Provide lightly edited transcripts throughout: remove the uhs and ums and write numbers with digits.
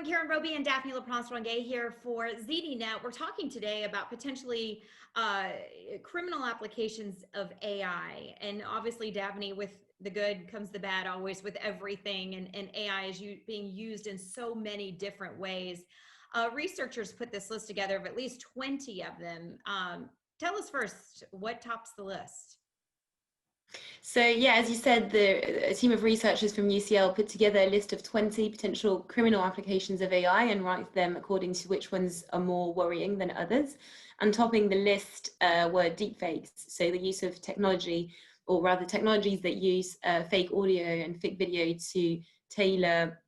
Karen Roby and Daphne Leprince-Ringuet here for ZDNet. We're talking today about potentially criminal applications of AI. And obviously, Daphne, with the good comes the bad always with everything. And AI is being used in so many different ways. Researchers put this list together of at least 20 of them. Tell us first, what tops the list? So yeah, as you said, a team of researchers from UCL put together a list of 20 potential criminal applications of AI and ranked them according to which ones are more worrying than others. And topping the list were deepfakes, so the use of technology, or rather technologies that use fake audio and fake video to tailor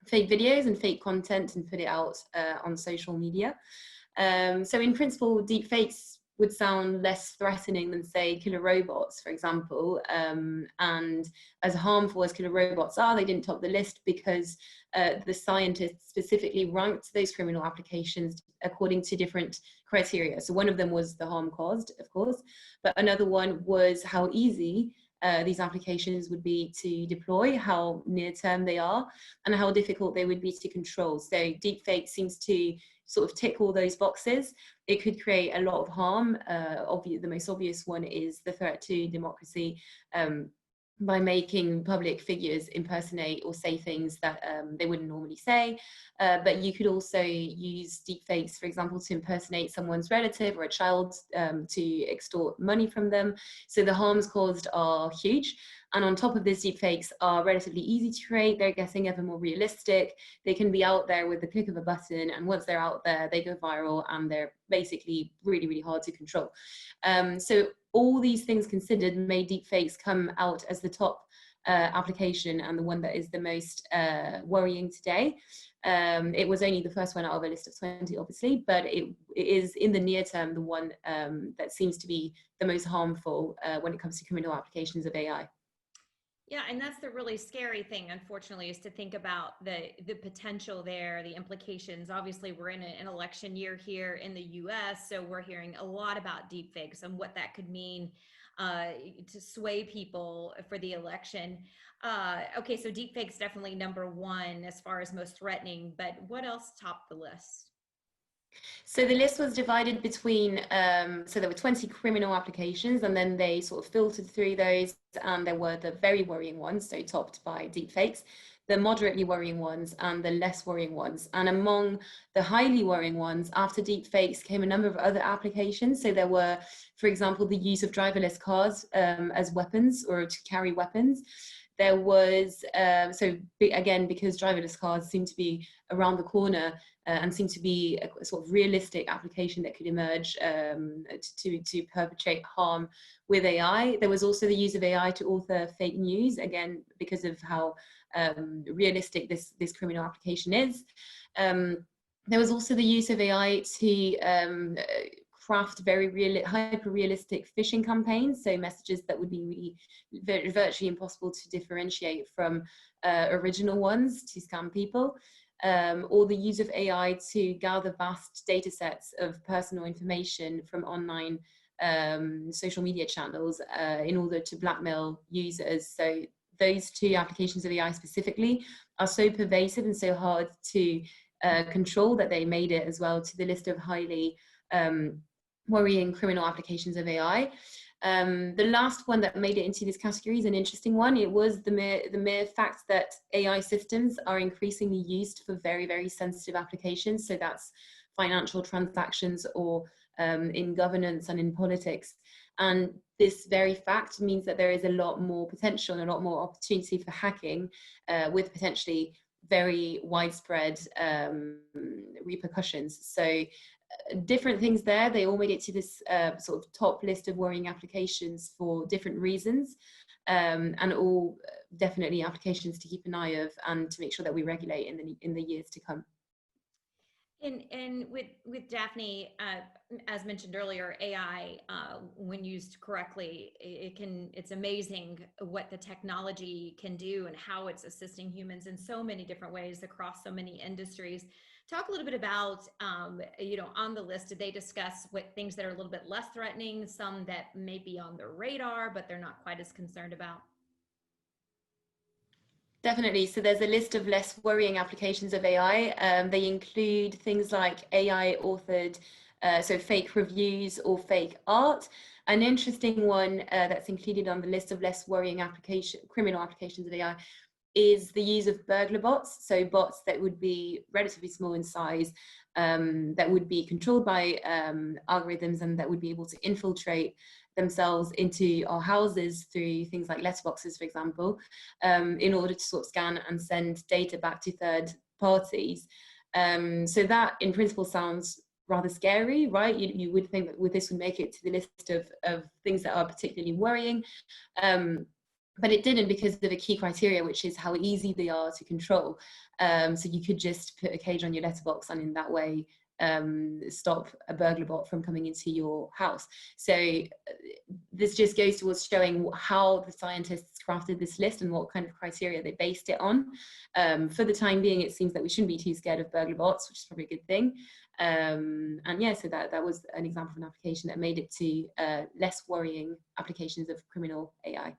fake videos and fake content and put it out on social media. So in principle, deepfakes would sound less threatening than, say, killer robots, for example. And as harmful as killer robots are, they didn't top the list because the scientists specifically ranked those criminal applications according to different criteria. So one of them was the harm caused, of course, but another one was how easy these applications would be to deploy, how near term they are, and how difficult they would be to control. So deepfake seems to sort of tick all those boxes. It could create a lot of harm. The most obvious one is the threat to democracy by making public figures impersonate or say things that they wouldn't normally say. But you could also use deepfakes, for example, to impersonate someone's relative or a child to extort money from them. So the harms caused are huge. And on top of this, deepfakes are relatively easy to create. They're getting ever more realistic. They can be out there with the click of a button. And once they're out there, they go viral and they're basically really, really hard to control. So all these things considered made deepfakes come out as the top application and the one that is the most worrying today. It was only the first one out of a list of 20, obviously, but it is in the near term the one that seems to be the most harmful when it comes to criminal applications of AI. Yeah, and that's the really scary thing, unfortunately, is to think about the potential there, the implications. Obviously, we're in an election year here in the US, so we're hearing a lot about deepfakes and what that could mean to sway people for the election. Okay, so deepfakes definitely number one as far as most threatening, but what else topped the list? So the list was divided between, so there were 20 criminal applications, and then they sort of filtered through those, and there were the very worrying ones, so topped by deepfakes, the moderately worrying ones, and the less worrying ones. And among the highly worrying ones, after deepfakes came a number of other applications. So there were, for example, the use of driverless cars as weapons or to carry weapons. There was, so again, because driverless cars seem to be around the corner and seem to be a sort of realistic application that could emerge to perpetrate harm with AI. There was also the use of AI to author fake news, again, because of how realistic this criminal application is. There was also the use of AI to craft very hyper-realistic phishing campaigns, so messages that would be virtually impossible to differentiate from original ones to scam people, or the use of AI to gather vast data sets of personal information from online social media channels in order to blackmail users. So those two applications of AI specifically are so pervasive and so hard to control that they made it as well to the list of highly worrying criminal applications of AI. The last one that made it into this category is an interesting one. It was the mere fact that AI systems are increasingly used for very, very sensitive applications. So that's financial transactions or in governance and in politics. And this very fact means that there is a lot more potential and a lot more opportunity for hacking with potentially very widespread repercussions. So different things there. They all made it to this sort of top list of worrying applications for different reasons, and all definitely applications to keep an eye of and to make sure that we regulate in the years to come. And with Daphne, as mentioned earlier, AI, when used correctly, it's amazing what the technology can do and how it's assisting humans in so many different ways across so many industries. Talk a little bit about, on the list, did they discuss what things that are a little bit less threatening, some that may be on their radar, but they're not quite as concerned about? Definitely. So there's a list of less worrying applications of AI. They include things like AI authored, so fake reviews or fake art. An interesting one that's included on the list of less worrying criminal applications of AI is the use of burglar bots. So bots that would be relatively small in size, that would be controlled by algorithms, and that would be able to infiltrate themselves into our houses through things like letterboxes, for example, in order to sort of scan and send data back to third parties. So that in principle sounds rather scary, right? You would think that this would make it to the list of things that are particularly worrying. But it didn't, because of a key criteria, which is how easy they are to control. So you could just put a cage on your letterbox, and in that way stop a burglar bot from coming into your house. So this just goes towards showing how the scientists crafted this list and what kind of criteria they based it on. For the time being, it seems that we shouldn't be too scared of burglar bots, which is probably a good thing. And yeah, so that was an example of an application that made it to less worrying applications of criminal AI.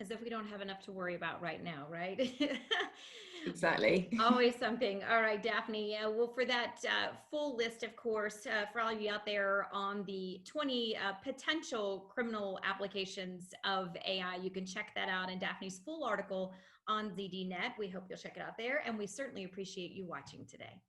As if we don't have enough to worry about right now, right? Exactly. Always something. All right, Daphne. Yeah, well, for that full list, of course, for all of you out there on the 20 potential criminal applications of AI, you can check that out in Daphne's full article on ZDNet. We hope you'll check it out there, and we certainly appreciate you watching today.